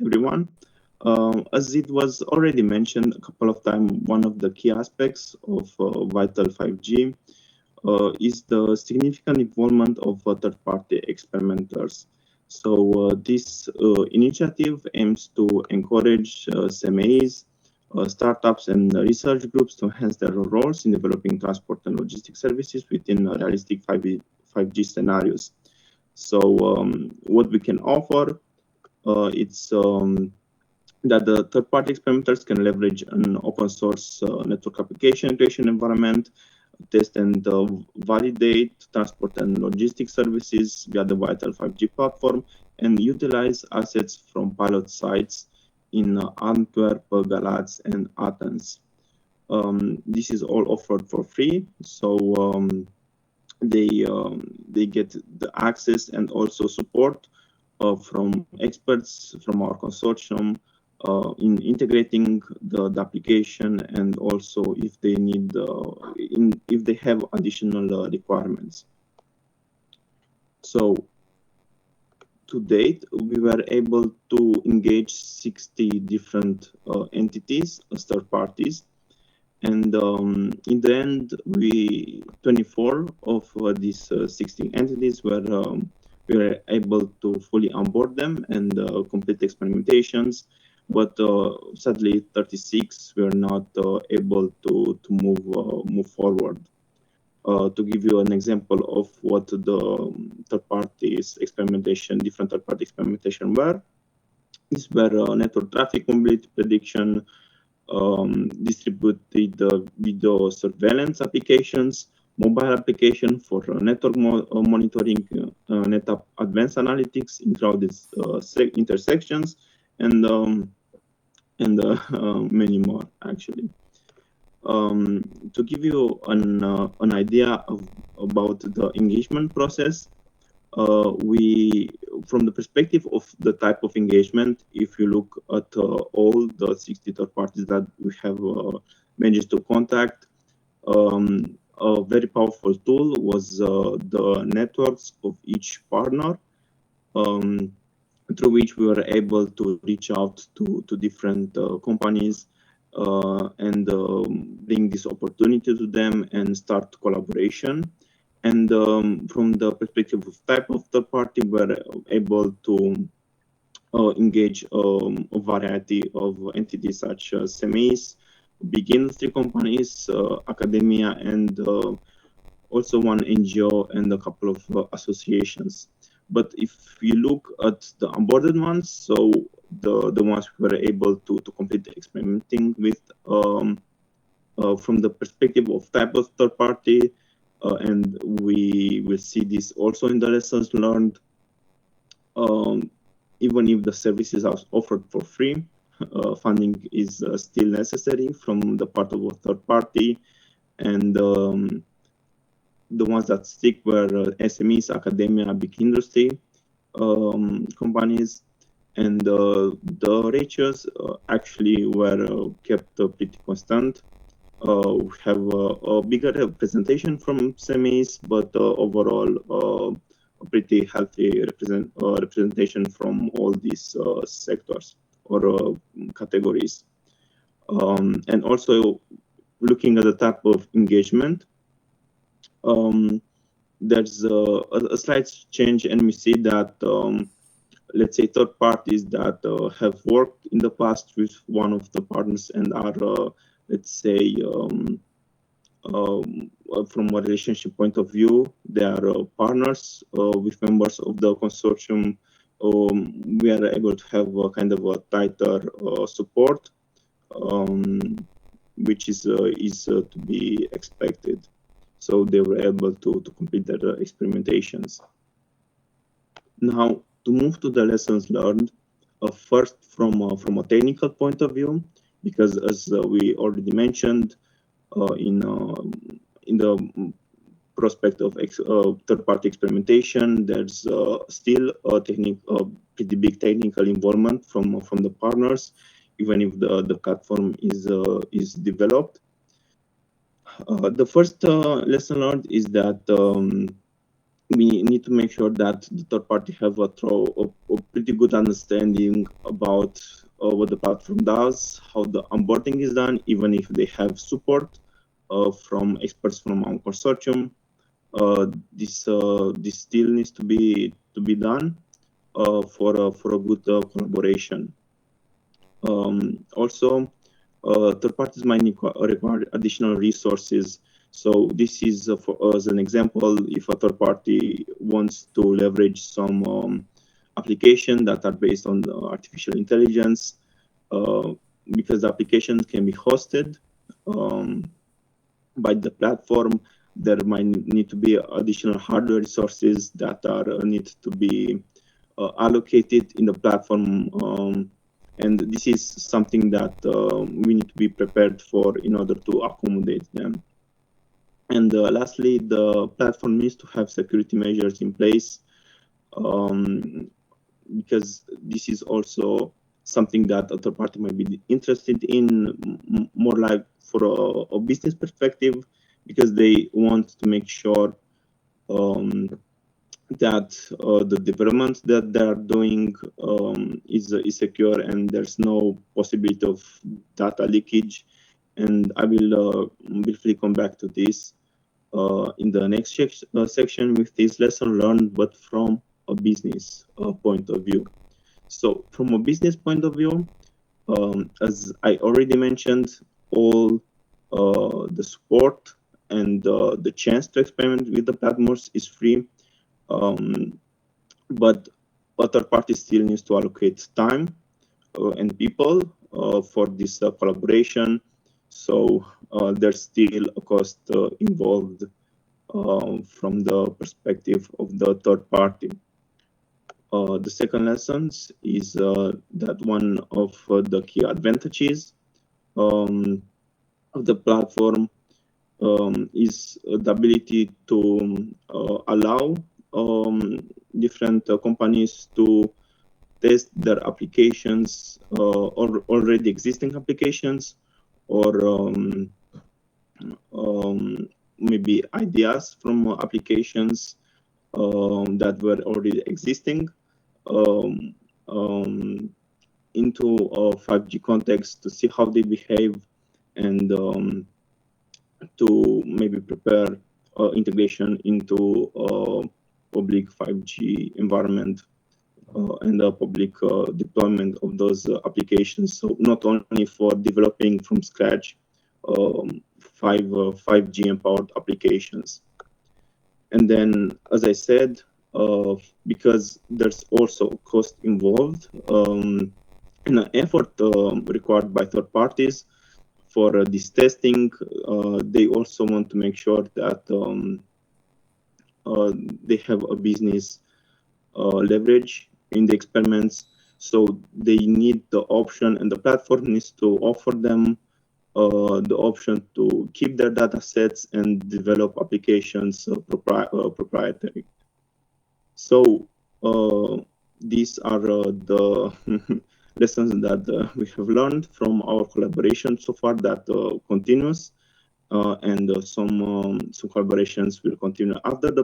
everyone. As it was already mentioned a couple of times, one of the key aspects of VITAL-5G is the significant involvement of third-party experimenters. So this initiative aims to encourage SMEs, startups and research groups to enhance their roles in developing transport and logistics services within realistic 5G scenarios. So what we can offer, it's that the third-party experimenters can leverage an open source network application creation environment, test and validate transport and logistics services via the VITAL-5G platform, and utilize assets from pilot sites in Antwerp, Galați, and Athens. This is all offered for free, so they get the access and also support from experts from our consortium in integrating the application, and also if they need if they have additional requirements. So to date, we were able to engage 60 different entities as third parties, and in the end, 24 of these 60 entities we were able to fully onboard them and complete experimentations. But sadly, 36 were not able to move forward. To give you an example of what the third parties experimentation, different third party experimentation were, these were network traffic mobility prediction, distributed video surveillance applications, mobile application for network monitoring, advanced analytics in crowded intersections, and many more actually. To give you an idea about the engagement process, from the perspective of the type of engagement, if you look at all the 60 third parties that we have managed to contact, a very powerful tool was the networks of each partner, through which we were able to reach out to different companies and bring this opportunity to them and start collaboration. And from the perspective of type of third party, we're able to engage a variety of entities such as SMEs, big industry companies, academia, and also one NGO and a couple of associations. But if you look at the onboarded ones, so the ones we were able to complete experimenting with, from the perspective of type of third party, and we will see this also in the lessons learned, even if the services are offered for free, funding is still necessary from the part of a third party, and the ones that stick were SMEs, academia, big industry companies, and the ratios actually were kept pretty constant. We have a bigger representation from SMEs, but overall a pretty healthy representation from all these sectors or categories. And also looking at the type of engagement, there's a slight change, and we see that let's say third parties that have worked in the past with one of the partners and are let's say from a relationship point of view, they are partners with members of the consortium. We are able to have a kind of a tighter support, which is to be expected. So they were able to complete their experimentations. Now, to move to the lessons learned, first from a technical point of view, because as we already mentioned in the prospect of third-party experimentation, there's still a pretty big technical involvement from the partners, even if the platform is developed. The first lesson learned is that we need to make sure that the third party have a pretty good understanding about what the platform does, how the onboarding is done, even if they have support from experts from our consortium. This still needs to be done for a good collaboration. Also, third parties might require additional resources. So this is, for as an example, if a third party wants to leverage some applications that are based on artificial intelligence, because the application can be hosted by the platform, there might need to be additional hardware resources that are need to be allocated in the platform. And this is something that we need to be prepared for in order to accommodate them. And lastly, the platform needs to have security measures in place, because this is also something that a third party might be interested in, more like for a business perspective, because they want to make sure that the development that they are doing is secure and there's no possibility of data leakage. And I will briefly come back to this in the next section with this lesson learned, but from a business point of view. So from a business point of view, as I already mentioned, all the support and the chance to experiment with the platforms is free. But a third party still needs to allocate time and people for this collaboration. So there's still a cost involved from the perspective of the third party. The second lesson is that one of the key advantages of the platform is the ability to allow different companies to test their applications or already existing applications, or maybe ideas from applications that were already existing into a 5G context to see how they behave, and to maybe prepare integration into a public 5G environment and the public deployment of those applications. So not only for developing from scratch 5G empowered applications. And then, as I said, because there's also cost involved and an effort required by third parties for this testing, they also want to make sure that they have a business leverage in the experiments. So they need the option, and the platform needs to offer them the option to keep their data sets and develop applications proprietary. So these are the lessons that we have learned from our collaboration so far that continues, and some collaborations will continue after the